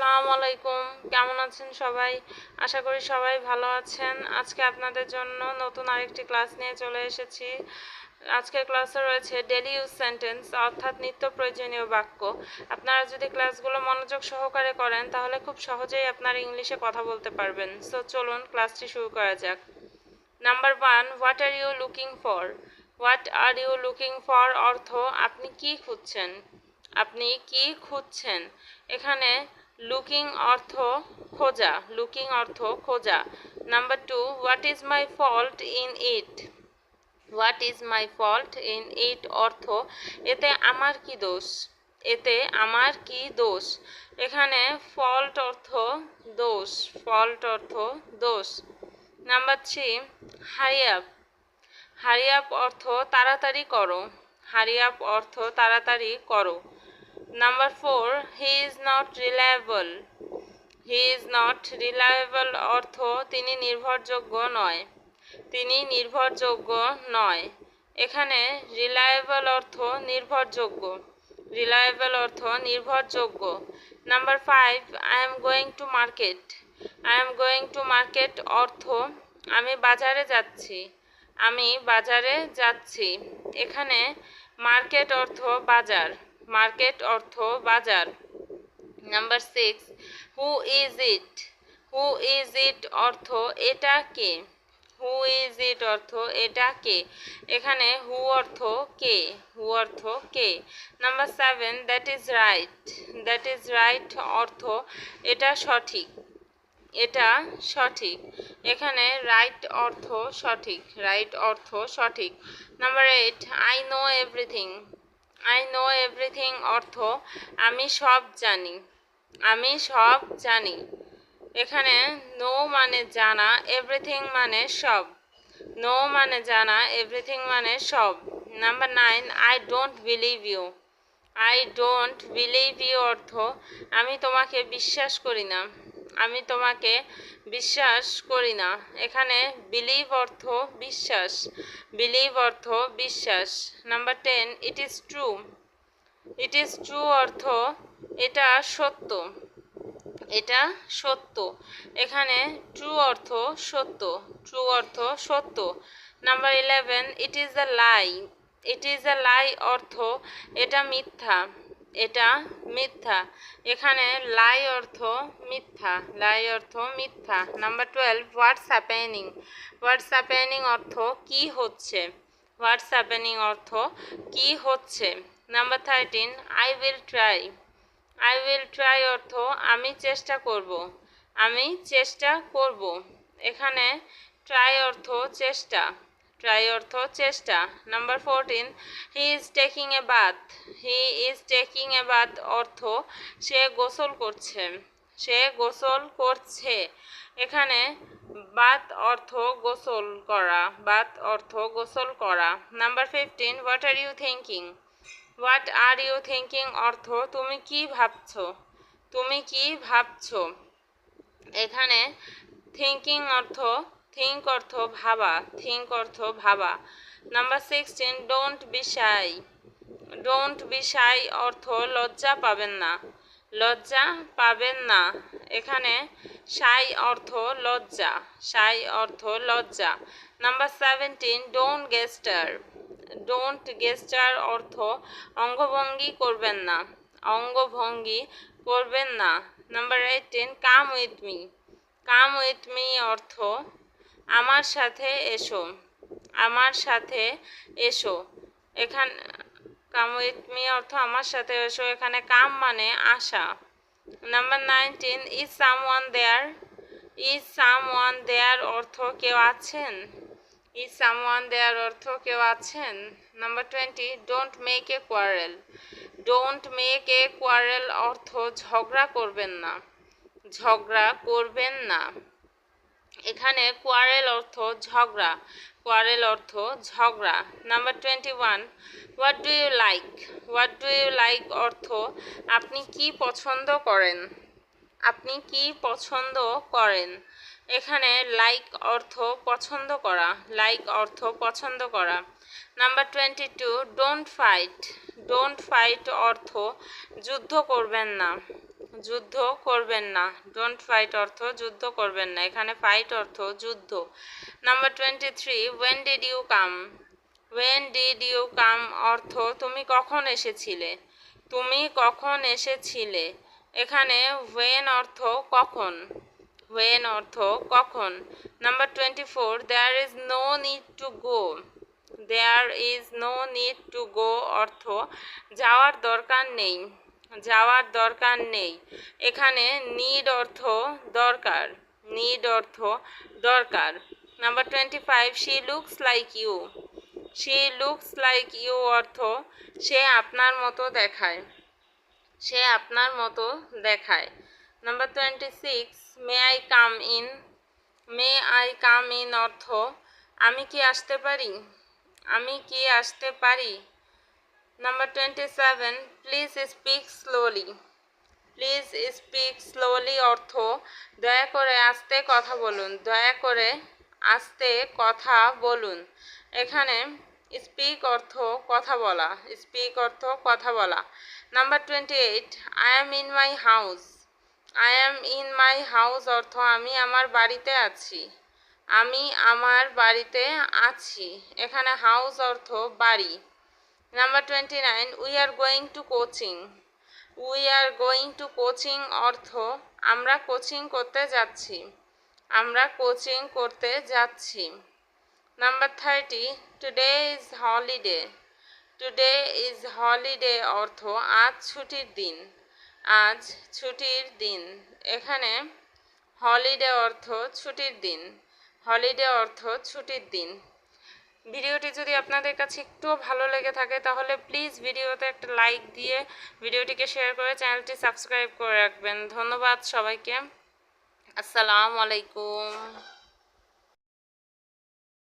আসসালামু আলাইকুম। কেমন আছেন সবাই? আশা করি সবাই ভালো আছেন। আজকে আপনাদের জন্য নতুন আরেকটি ক্লাস নিয়ে চলে এসেছি। আজকের ক্লাসে রয়েছে ডেইলি ইউজ সেন্টেন্স অর্থাৎ নিত্য প্রয়োজনীয় বাক্য। আপনারা যদি ক্লাসগুলো মনোযোগ সহকারে করেন তাহলে খুব সহজেই আপনারা ইংলিশে কথা বলতে পারবেন। সো চলুন ক্লাসটি শুরু করা যাক। Number 1, what are you looking for? What are you looking for অর্থ আপনি কি খুঁজছেন। আপনি কি খুঁজছেন। এখানে লুকিং অর্থ খোঁজা, লুকিং অর্থ খোঁজা। Number 2, what is my fault in it? What is my fault in it অর্থ এতে আমার কি দোষ। এতে আমার কি দোষ। এখানে ফল্ট অর্থ দোষ, ফল্ট অর্থ দোষ। Number 3, hurry up. Hurry up অর্থ তাড়াতাড়ি করো। হারি আপ অর্থ তাড়াতাড়ি করো। Number 4, he is not reliable. He is not reliable অর্থ তিনি নির্ভরযোগ্য নয়। তিনি নির্ভরযোগ্য নয়। এখানে রিলায়েবল অর্থ নির্ভরযোগ্য। রিলায়েবল অর্থ নির্ভরযোগ্য। Number 5, I am going to market. I am going to market অর্থ আমি বাজারে যাচ্ছি। আমি বাজারে যাচ্ছি। এখানে মার্কেট অর্থ বাজার। মার্কেট অর্থ বাজার। Number 6, who is it? Who is it অর্থ এটা কে। হু ইজ ইট অর্থ এটা কে। এখানে হু অর্থ কে। হু অর্থ কে। Number 7, that is right. That is right অর্থ এটা সঠিক। এটা সঠিক। এখানে রাইট অর্থ সঠিক। রাইট অর্থ সঠিক। Number 8, I know everything. I know everything অর্থ আমি সব জানি। আমি সব জানি। এখানে নো মানে জানা, এভরিথিং মানে সব। নো মানে জানা, এভরিথিং মানে সব। Number 9, I don't believe you. I don't believe you অর্থ আমি তোমাকে বিশ্বাস করি না। আমি তোমাকে বিশ্বাস করি না। এখানে বিলিভ অর্থ বিশ্বাস। বিলিভ অর্থ বিশ্বাস। Number 10, it is true. It is true অর্থ এটা সত্য। এটা সত্য। এখানে ট্রু অর্থ সত্য। ট্রু অর্থ সত্য। Number 11, it is a lie. It is a lie অর্থ এটা মিথ্যা। এটা মিথ্যা। এখানে লাই অর্থ মিথ্যা। লাই অর্থ মিথ্যা। Number 12, what's happening. What's happening অর্থ কি হচ্ছে। হোয়াটস হ্যাপেনিং অর্থ কি হচ্ছে। Number 13, I will try. I will try অর্থ আমি চেষ্টা করব। আমি চেষ্টা করব। এখানে ট্রাই অর্থ চেষ্টা। ট্রাই অর্থ চেষ্টা। Number 14, he is taking a bath. He is taking a bath অর্থ সে গোসল করছে। সে গোসল করছে। এখানে বাথ অর্থ গোসল করা। বাথ অর্থ গোসল করা। Number 15, what are you thinking. What are you thinking অর্থ তুমি কি ভাবছো। তুমি কি ভাবছো। এখানে থিঙ্কিং অর্থ থিঙ্ক অর্থ ভাবা। থিঙ্ক অর্থ ভাবা। Number 16, don't be shy. Don't be shy অর্থ লজ্জা পাবেন না। লজ্জা পাবেন না। এখানে শাই অর্থ লজ্জা। শাই অর্থ লজ্জা। Number 17, don't gesture. Don't gesture অর্থ অঙ্গভঙ্গি করবেন না। অঙ্গভঙ্গি করবেন না। Number 18, come with me. Come with me অর্থ আমার সাথে এসো। আমার সাথে এসো। এখানে কাম উইথ মি অর্থ আমার সাথে এসো। এখানে কাম মানে আসা। Number 19, is someone there. Is someone there অর্থ কেউ আছেন। ইজ সামওয়ান দেয়ার অর্থ কেউ আছেন। Number 20, don't make a quarrel. Don't make a quarrel অর্থ ঝগড়া করবেন না। ঝগড়া করবেন না। এখানে কোয়ারেল অর্থ ঝগড়া। কোয়ারেল অর্থ ঝগড়া। Number 21, what do you like. What do you like অর্থ আপনি কি পছন্দ করেন। আপনি কি পছন্দ করেন। এখানে লাইক অর্থ পছন্দ করা। লাইক অর্থ পছন্দ করা। Number 22, don't fight. Don't fight অর্থ যুদ্ধ করবেন না। যুদ্ধ করবেন না। ডোন্ট ফাইট অর্থ যুদ্ধ করবেন না, এখানে ফাইট অর্থ যুদ্ধ। Number 23, when did you come. When did you come অর্থ তুমি কখন এসেছিলে। তুমি কখন এসেছিলে, এখানে ওয়েন অর্থ কখন। ওয়েন অর্থ কখন। Number 24, there is no need to go. There is no need to go অর্থ যাওয়ার দরকার নেই। যাওয়ার দরকার নেই, এখানে নিড অর্থ দরকার। নিড অর্থ দরকার। Number 25, she looks like you. She looks like you অর্থ সে আপনার মতো দেখায়। সে আপনার মতো দেখায়। Number 26, may I come in. May I come in অর্থ আমি কি আসতে পারি। আমি কি আসতে পারি। Number 27, please speak slowly. Please speak slowly অর্থ দয়া করে আস্তে কথা বলুন। দয়া করে আস্তে কথা বলুন, এখানে স্পিক অর্থ কথা বলা। স্পিক অর্থ কথা বলা। Number 28, I am in my house. I am in my house অর্থ আমি আমার বাড়িতে আছি। আমি আমার বাড়িতে আছি, এখানে হাউস অর্থ বাড়ি। Number 29, we are going to coaching. We are going to coaching অর্থ আমরা কোচিং করতে যাচ্ছি। আমরা কোচিং করতে যাচ্ছি। Number 30, today is holiday. Today is holiday অর্থ আজ ছুটির দিন। আজ ছুটির দিন, এখানে হলিডে অর্থ ছুটির দিন। হলিডে অর্থ ছুটির দিন। ভিডিওটি যদি আপনাদের কাছে একটুও ভালো লেগে থাকে তাহলে প্লিজ ভিডিওতে একটা লাইক দিয়ে ভিডিওটিকে শেয়ার করে চ্যানেলটি সাবস্ক্রাইব করে রাখবেন। ধন্যবাদ সবাইকে। আসসালামু আলাইকুম।